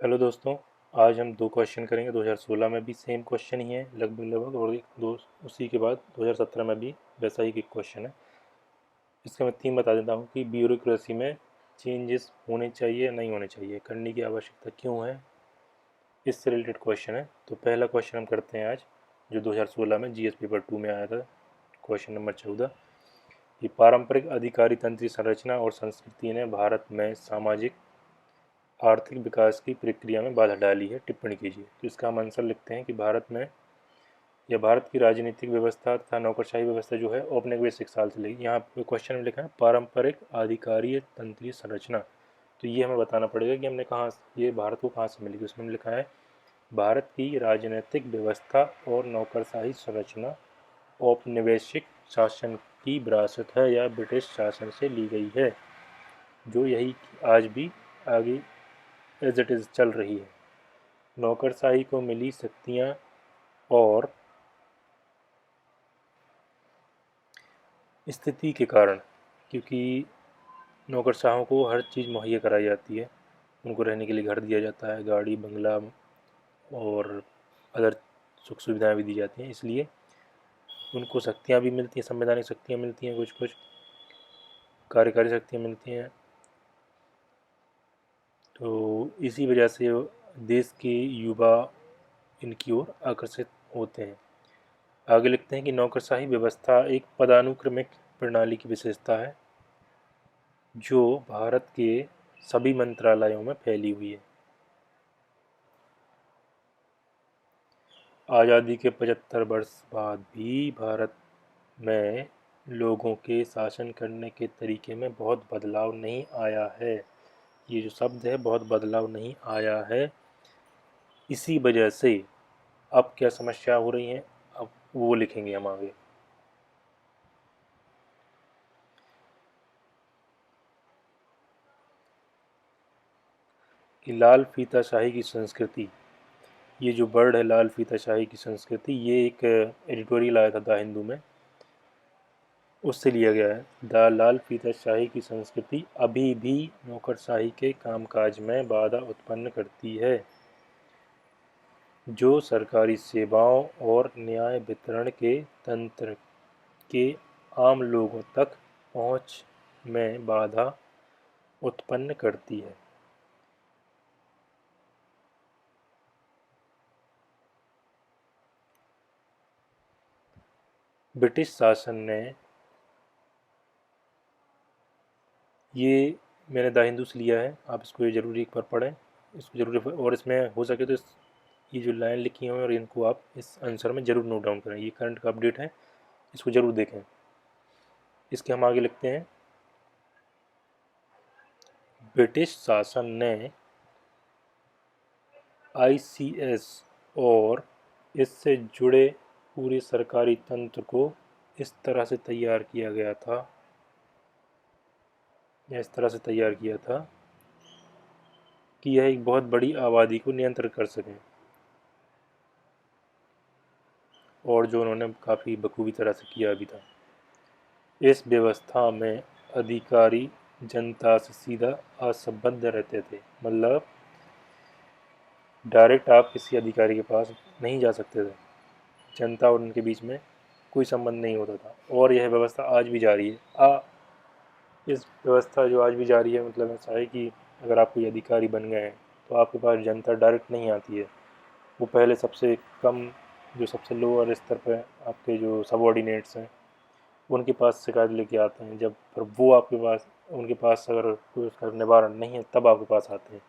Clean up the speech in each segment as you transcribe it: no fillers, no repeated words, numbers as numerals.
Hello दोस्तों। आज हम दो क्वेश्चन करेंगे। 2016 में भी सेम क्वेश्चन ही है लगभग लगभग, और एक दो उसी के बाद 2017 में भी वैसा ही एक क्वेश्चन है। इसका मैं थीम बता देता हूँ कि ब्यूरोक्रेसी में चेंजेस होने चाहिए नहीं होने चाहिए, करने की आवश्यकता क्यों है, इससे रिलेटेड क्वेश्चन है। तो पहला क्वेश्चन हम करते हैं आज, जो 2016 में जीएस पेपर 2 में आया था। क्वेश्चन नंबर 14 कि पारंपरिक अधिकारी तंत्रीय संरचना और संस्कृति ने भारत में सामाजिक आर्थिक विकास की प्रक्रिया में बाधा डाली है, टिप्पणी कीजिए। तो इसका हम आंसर लिखते हैं कि भारत में या भारत की राजनीतिक व्यवस्था तथा नौकरशाही व्यवस्था जो है औपनिवेशिक साल से लेगी। यहाँ पे क्वेश्चन में लिखा है पारंपरिक अधिकारीय तंत्रीय संरचना, तो ये हमें बताना पड़ेगा कि हमने कहाँ ये भारत को कहाँ से मिली। उसमें लिखा है भारत की राजनीतिक व्यवस्था और नौकरशाही संरचना औपनिवेशिक शासन की विरासत है या ब्रिटिश शासन से ली गई है, जो यही आज भी आगे एज इट इज़ चल रही है। नौकरशाही को मिली शक्तियाँ और स्थिति के कारण, क्योंकि नौकरशाहों को हर चीज़ मुहैया कराई जाती है, उनको रहने के लिए घर दिया जाता है, गाड़ी बंगला और अदर सुख सुविधाएं भी दी जाती हैं, इसलिए उनको शक्तियाँ भी मिलती हैं, संवैधानिक शक्तियाँ मिलती हैं, कुछ कुछ कार्यकारी शक्तियाँ मिलती हैं। तो इसी वजह से देश के युवा इनकी ओर आकर्षित होते हैं। आगे लिखते हैं कि नौकरशाही व्यवस्था एक पदानुक्रमिक प्रणाली की विशेषता है जो भारत के सभी मंत्रालयों में फैली हुई है। आज़ादी के 75 वर्ष बाद भी भारत में लोगों के शासन करने के तरीके में बहुत बदलाव नहीं आया है। ये जो शब्द है, बहुत बदलाव नहीं आया है। इसी वजह से अब क्या समस्या हो रही है, अब वो लिखेंगे हम आगे। कि लाल फीताशाही की संस्कृति, ये जो वर्ड है लाल फीताशाही की संस्कृति, ये एक एडिटोरियल आया था द हिंदू में, उससे लिया गया है। द लाल फीताशाही की संस्कृति अभी भी नौकरशाही के कामकाज में बाधा उत्पन्न करती है, जो सरकारी सेवाओं और न्याय वितरण के तंत्र के आम लोगों तक पहुंच में बाधा उत्पन्न करती है। ब्रिटिश शासन ने, ये मैंने द हिंदू से लिया है, आप इसको ये ज़रूरी एक बार पढ़ें, इसको ज़रूर, और इसमें हो सके तो ये जो लाइन लिखी हुई है और इनको आप इस आंसर में ज़रूर नोट डाउन करें। ये करंट का अपडेट है, इसको ज़रूर देखें। इसके हम आगे लिखते हैं, ब्रिटिश शासन ने आईसीएस और इससे जुड़े पूरे सरकारी तंत्र को इस तरह से तैयार किया गया था, या इस तरह से तैयार किया था कि यह एक बहुत बड़ी आबादी को नियंत्रित कर सकें, और जो उन्होंने काफ़ी बखूबी तरह से किया भी था। इस व्यवस्था में अधिकारी जनता से सीधा असंबद्ध रहते थे, मतलब डायरेक्ट आप किसी अधिकारी के पास नहीं जा सकते थे, जनता और उनके बीच में कोई संबंध नहीं होता था। और यह व्यवस्था आज भी जारी है। इस व्यवस्था जो आज भी जारी है, मतलब ऐसा है कि अगर आप कोई अधिकारी बन गए हैं तो आपके पास जनता डायरेक्ट नहीं आती है, वो पहले सबसे कम, जो सबसे लोअर स्तर पर आपके जो सबॉर्डिनेट्स हैं, उनके पास शिकायत लेके आते हैं। जब फिर वो आपके पास, उनके पास अगर कोई उसका निवारण नहीं है तब आपके पास आते हैं।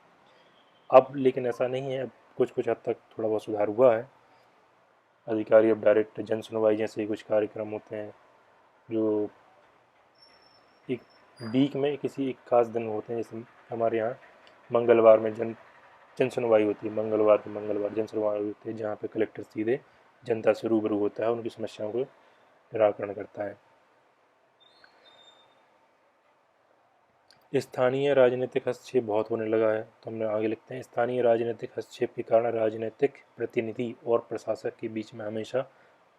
अब लेकिन ऐसा नहीं है, अब कुछ कुछ हद तक थोड़ा बहुत सुधार हुआ है। अधिकारी अब डायरेक्ट जन सुनवाई जैसे कुछ कार्यक्रम होते हैं, जो एक वीक में किसी एक खास दिन होते हैं। जैसे हमारे यहाँ मंगलवार में जन जन सुनवाई होती है, मंगलवार के मंगलवार जन सुनवाई होती है, जहाँ पे कलेक्टर सीधे जनता से रूबरू होता है, उनकी समस्याओं को निराकरण करता है। स्थानीय राजनीतिक हस्तक्षेप बहुत होने लगा है, तो हमने आगे लिखते हैं, स्थानीय राजनीतिक हस्तक्षेप के कारण राजनीतिक प्रतिनिधि और प्रशासक के बीच में हमेशा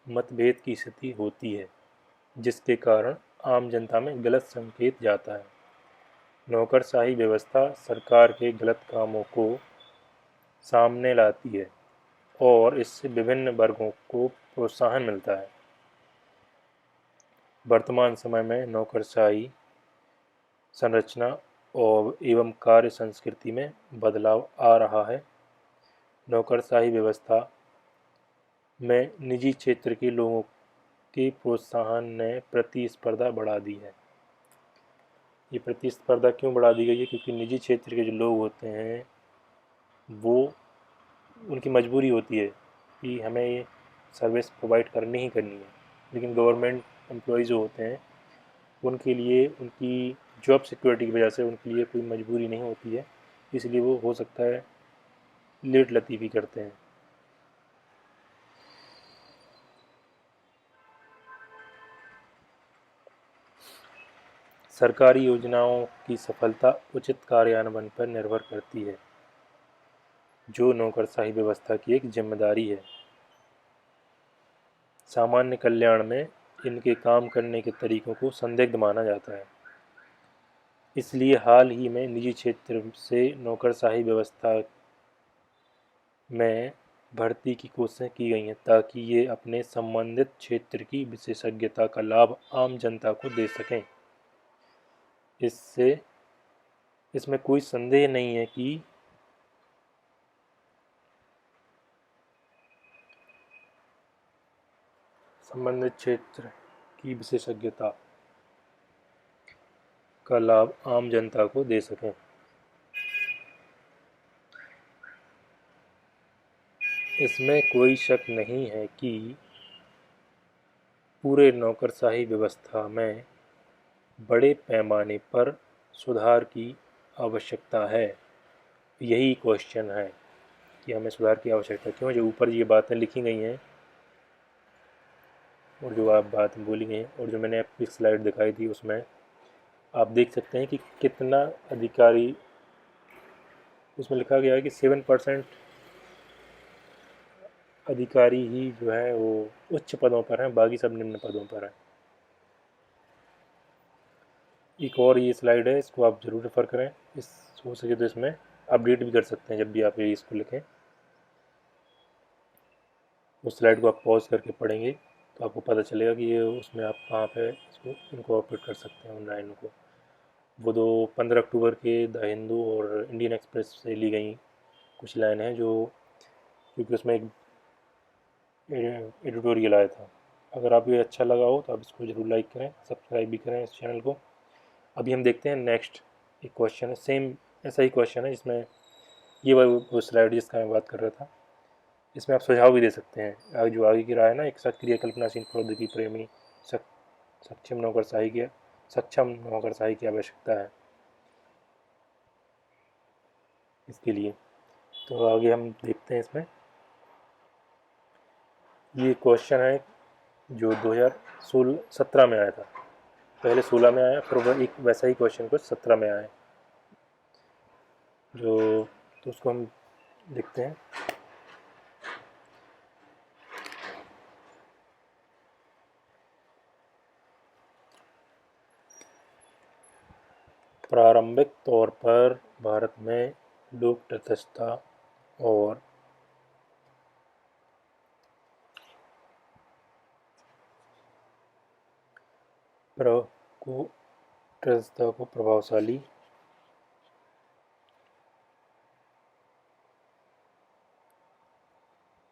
मतभेद की स्थिति होती है, जिसके कारण आम जनता में गलत संकेत जाता है। नौकरशाही व्यवस्था सरकार के गलत कामों को सामने लाती है और इससे विभिन्न वर्गों को प्रोत्साहन मिलता है। वर्तमान समय में नौकरशाही संरचना और एवं कार्य संस्कृति में बदलाव आ रहा है। नौकरशाही व्यवस्था में निजी क्षेत्र के लोगों के प्रोत्साहन ने प्रतिस्पर्धा बढ़ा दी है। ये प्रतिस्पर्धा क्यों बढ़ा दी गई है? क्योंकि निजी क्षेत्र के जो लोग होते हैं वो, उनकी मजबूरी होती है कि हमें ये सर्विस प्रोवाइड करनी ही करनी है, लेकिन गवर्नमेंट एम्प्लॉयज़ जो होते हैं उनके लिए उनकी जॉब सिक्योरिटी की वजह से उनके लिए कोई मजबूरी नहीं होती है, इसलिए वो हो सकता है लेट लतीफ़ी करते हैं। सरकारी योजनाओं की सफलता उचित कार्यान्वयन पर निर्भर करती है, जो नौकरशाही व्यवस्था की एक जिम्मेदारी है। सामान्य कल्याण में इनके काम करने के तरीकों को संदिग्ध माना जाता है। इसलिए हाल ही में निजी क्षेत्र से नौकरशाही व्यवस्था में भर्ती की कोशिशें की गई हैं ताकि ये अपने संबंधित क्षेत्र की विशेषज्ञता का लाभ आम जनता को दे सकें। इससे इसमें कोई संदेह नहीं है कि संबंधित क्षेत्र की विशेषज्ञता का लाभ आम जनता को दे सकें। इसमें कोई शक नहीं है कि पूरे नौकरशाही व्यवस्था में बड़े पैमाने पर सुधार की आवश्यकता है। यही क्वेश्चन है कि हमें सुधार की आवश्यकता क्यों है। जो ऊपर ये बातें लिखी गई हैं और जो आप बात बोली गई हैं और जो मैंने आपको एक स्लाइड दिखाई थी उसमें आप देख सकते हैं कि कितना अधिकारी, उसमें लिखा गया है कि 7% अधिकारी ही जो है वो उच्च पदों पर हैं, बाकी सब निम्न पदों पर हैं। एक और ये स्लाइड है, इसको आप ज़रूर रेफ़र करें। इस हो सके तो इसमें अपडेट भी कर सकते हैं जब भी आप ये इसको लिखें। उस स्लाइड को आप पॉज करके पढ़ेंगे तो आपको पता चलेगा कि ये उसमें आप कहाँ पे इसको इनकॉर्पोरेट कर सकते हैं उन लाइनों को। वो 15 अक्टूबर के द हिंदू और इंडियन एक्सप्रेस से ली गई कुछ लाइन हैं, जो क्योंकि उसमें एक एडिटोरियल आया था। अगर आपको ये अच्छा लगा हो तो आप इसको ज़रूर लाइक करें, सब्सक्राइब भी करें इस चैनल को। अभी हम देखते हैं नेक्स्ट एक क्वेश्चन है, सेम ऐसा ही क्वेश्चन है जिसमें ये वो स्लाइड जिसका मैं बात कर रहा था, इसमें आप सुझाव भी दे सकते हैं। जो आगे की राय है ना, एक सक्रिय कल्पनाशील प्रौद्योगिकी प्रेमी सक्षम नौकरशाही की आवश्यकता है इसके लिए। तो आगे हम देखते हैं इसमें। ये क्वेश्चन है जो 2017 में आया था, पहले 16 में आया, फिर वो एक वैसा ही क्वेश्चन कुछ 17 में आया जो, तो उसको हम देखते हैं। प्रारंभिक तौर पर भारत में लोक तटस्थता और को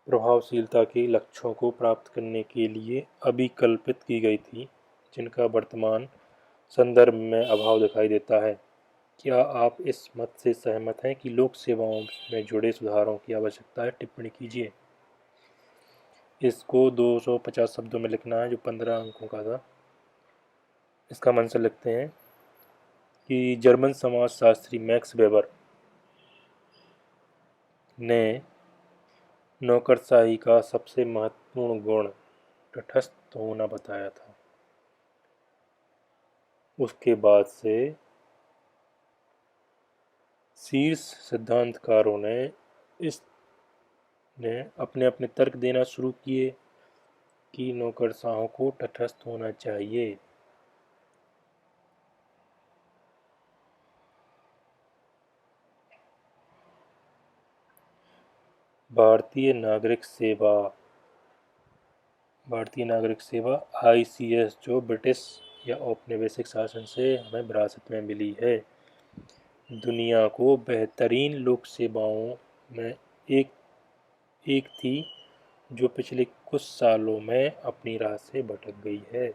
प्रभावशीलता के लक्ष्यों को प्राप्त करने के लिए अभिकल्पित की गई थी, जिनका वर्तमान संदर्भ में अभाव दिखाई देता है। क्या आप इस मत से सहमत हैं कि लोक सेवाओं में जुड़े सुधारों की आवश्यकता है? टिप्पणी कीजिए। इसको 250 शब्दों में लिखना है, जो 15 अंकों का था। इसका आंसर लिखते हैं कि जर्मन समाजशास्त्री मैक्स वेबर ने नौकरशाही का सबसे महत्वपूर्ण गुण तटस्थ होना बताया था। उसके बाद से शीर्ष सिद्धांतकारों ने अपने अपने तर्क देना शुरू किए कि नौकरशाहों को तटस्थ होना चाहिए। भारतीय नागरिक सेवा ICS जो ब्रिटिश या औपनिवेशिक शासन से हमें विरासत में मिली है। दुनिया को बेहतरीन लोक सेवाओं में एक एक थी जो पिछले कुछ सालों में अपनी राह से भटक गई है।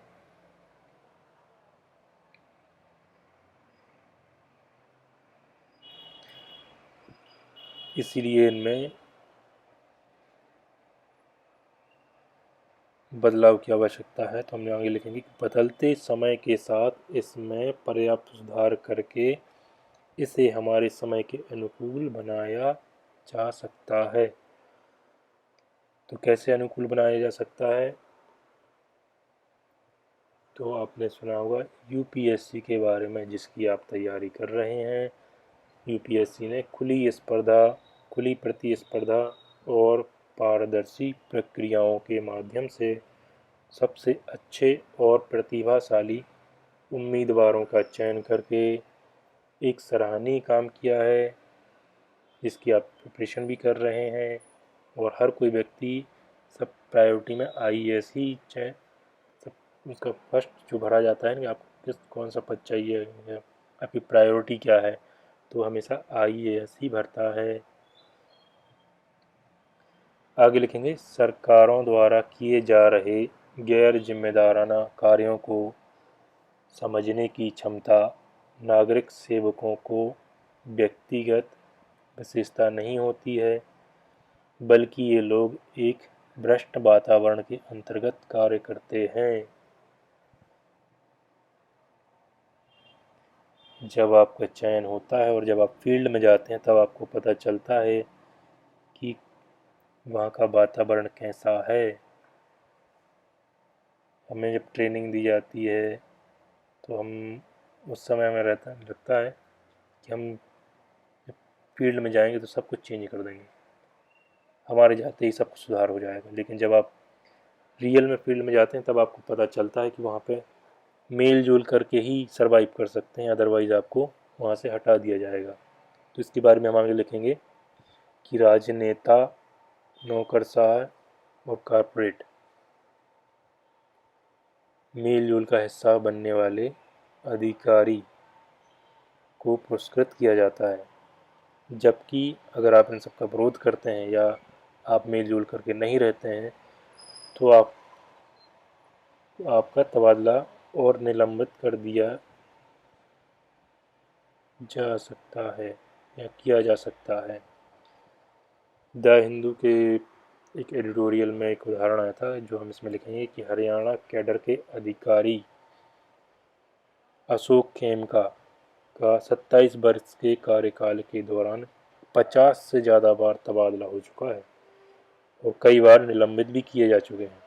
इसलिए इनमें बदलाव की आवश्यकता है। तो हमने आगे लिखेंगे कि बदलते समय के साथ इसमें पर्याप्त सुधार करके इसे हमारे समय के अनुकूल बनाया जा सकता है। तो कैसे अनुकूल बनाया जा सकता है? तो आपने सुना होगा यूपीएससी के बारे में, जिसकी आप तैयारी कर रहे हैं। यूपीएससी ने खुली प्रतिस्पर्धा और पारदर्शी प्रक्रियाओं के माध्यम से सबसे अच्छे और प्रतिभाशाली उम्मीदवारों का चयन करके एक सराहनीय काम किया है, जिसकी आप प्रिपरेशन भी कर रहे हैं। और हर कोई व्यक्ति सब प्रायोरिटी में IAS ही सब उसका फर्स्ट जो भरा जाता है कि आपको कौन सा पद चाहिए या आपकी प्रायोरिटी क्या है, तो हमेशा IAS ही भरता है। आगे लिखेंगे सरकारों द्वारा किए जा रहे गैर जिम्मेदाराना कार्यों को समझने की क्षमता नागरिक सेवकों को व्यक्तिगत विशेषता नहीं होती है, बल्कि ये लोग एक भ्रष्ट वातावरण के अंतर्गत कार्य करते हैं। जब आपका चयन होता है और जब आप फील्ड में जाते हैं तब आपको पता चलता है कि वहाँ का वातावरण कैसा है। हमें जब ट्रेनिंग दी जाती है तो हम उस समय हमें लगता है कि हम जब फील्ड में जाएंगे तो सब कुछ चेंज कर देंगे, हमारे जाते ही सब कुछ सुधार हो जाएगा। लेकिन जब आप रियल में फील्ड में जाते हैं तब आपको पता चलता है कि वहाँ पे मेल जोल करके ही सरवाइव कर सकते हैं, अदरवाइज़ आपको वहाँ से हटा दिया जाएगा। तो इसके बारे में हम आगे लिखेंगे कि राजनेता, नौकरशाह और कॉरपोरेट मेल जोल का हिस्सा बनने वाले अधिकारी को पुरस्कृत किया जाता है, जबकि अगर आप इन सब का विरोध करते हैं या आप मेल जोल करके नहीं रहते हैं तो आपका तबादला और निलंबित कर दिया जा सकता है या किया जा सकता है। द हिंदू के एक एडिटोरियल में एक उदाहरण आया था जो हम इसमें लिखेंगे कि हरियाणा कैडर के अधिकारी अशोक खेमका का 27 वर्ष के कार्यकाल के दौरान 50 से ज़्यादा बार तबादला हो चुका है और कई बार निलंबित भी किए जा चुके हैं।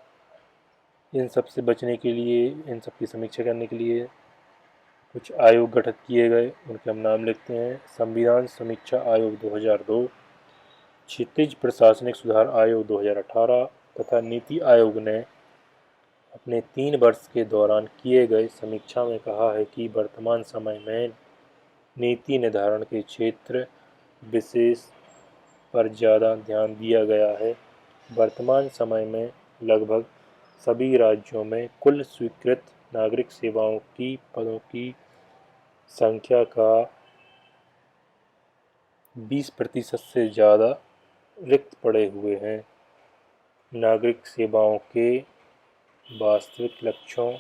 इन सब से बचने के लिए, इन सब की समीक्षा करने के लिए कुछ आयोग गठित किए गए, उनके हम नाम लिखते हैं। संविधान समीक्षा आयोग 2002, क्षितिज प्रशासनिक सुधार आयोग 2018 तथा नीति आयोग ने अपने 3 वर्ष के दौरान किए गए समीक्षा में कहा है कि वर्तमान समय में नीति निर्धारण के क्षेत्र विशेष पर ज़्यादा ध्यान दिया गया है। वर्तमान समय में लगभग सभी राज्यों में कुल स्वीकृत नागरिक सेवाओं की पदों की संख्या का 20% से ज़्यादा रिक्त पड़े हुए हैं। नागरिक सेवाओं के वास्तविक लक्ष्यों,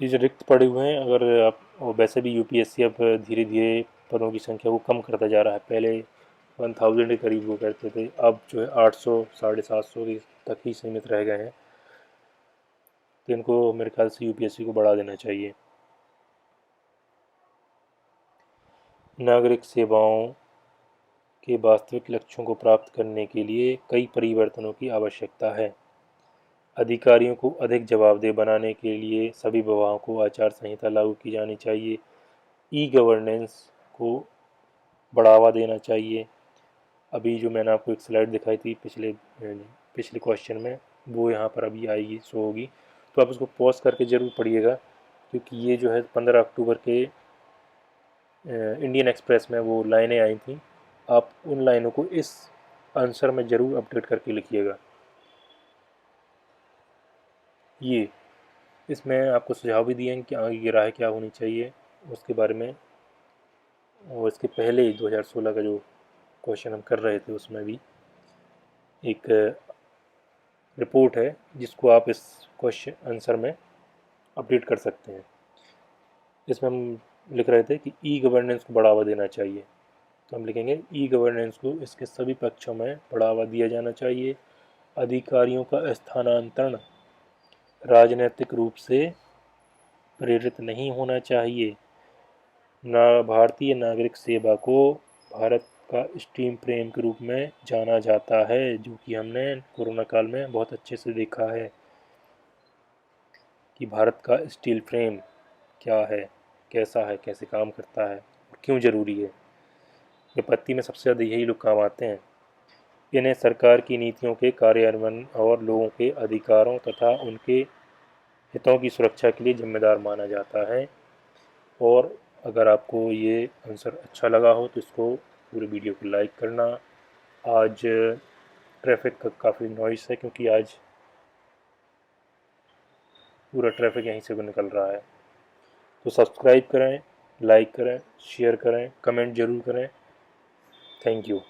ये जो रिक्त पड़े हुए हैं, अगर आप वैसे भी यूपीएससी अब धीरे धीरे पदों की संख्या को कम करता जा रहा है। पहले 1000 के करीब वो करते थे, अब जो है 800 750 तक ही सीमित रह गए हैं। तो इनको मेरे ख्याल से यूपीएससी को बढ़ा देना चाहिए। नागरिक सेवाओं के वास्तविक लक्ष्यों को प्राप्त करने के लिए कई परिवर्तनों की आवश्यकता है। अधिकारियों को अधिक जवाबदेह बनाने के लिए सभी विभागों को आचार संहिता लागू की जानी चाहिए। ई गवर्नेंस को बढ़ावा देना चाहिए। अभी जो मैंने आपको एक स्लाइड दिखाई थी पिछले क्वेश्चन में, वो यहाँ पर अभी आएगी, शो होगी, तो आप उसको पॉज करके ज़रूर पढ़िएगा, क्योंकि ये जो है 15 अक्टूबर के इंडियन एक्सप्रेस में वो लाइनें आई थी आप उन लाइनों को इस आंसर में ज़रूर अपडेट करके लिखिएगा। ये इसमें आपको सुझाव भी दिए हैं कि आगे की राह क्या होनी चाहिए उसके बारे में, और इसके पहले 2016 का जो क्वेश्चन हम कर रहे थे उसमें भी एक रिपोर्ट है जिसको आप इस क्वेश्चन आंसर में अपडेट कर सकते हैं। इसमें हम लिख रहे थे कि ई गवर्नेंस को बढ़ावा देना चाहिए, तो हम लिखेंगे ई गवर्नेंस को इसके सभी पक्षों में बढ़ावा दिया जाना चाहिए। अधिकारियों का स्थानांतरण राजनीतिक रूप से प्रेरित नहीं होना चाहिए। भारतीय नागरिक सेवा को भारत का स्टीम फ्रेम के रूप में जाना जाता है, जो कि हमने कोरोना काल में बहुत अच्छे से देखा है कि भारत का स्टील फ्रेम क्या है, कैसा है, कैसे काम करता है और क्यों ज़रूरी है। विपत्ति में सबसे ज़्यादा यही लोग काम आते हैं। इन्हें सरकार की नीतियों के कार्यान्वयन और लोगों के अधिकारों तथा उनके हितों की सुरक्षा के लिए जिम्मेदार माना जाता है। और अगर आपको ये आंसर अच्छा लगा हो तो इसको पूरे वीडियो को लाइक करना। आज ट्रैफिक का काफ़ी नॉइस है क्योंकि आज पूरा ट्रैफिक यहीं से निकल रहा है। तो सब्सक्राइब करें, लाइक करें, शेयर करें, कमेंट ज़रूर करें। Thank you.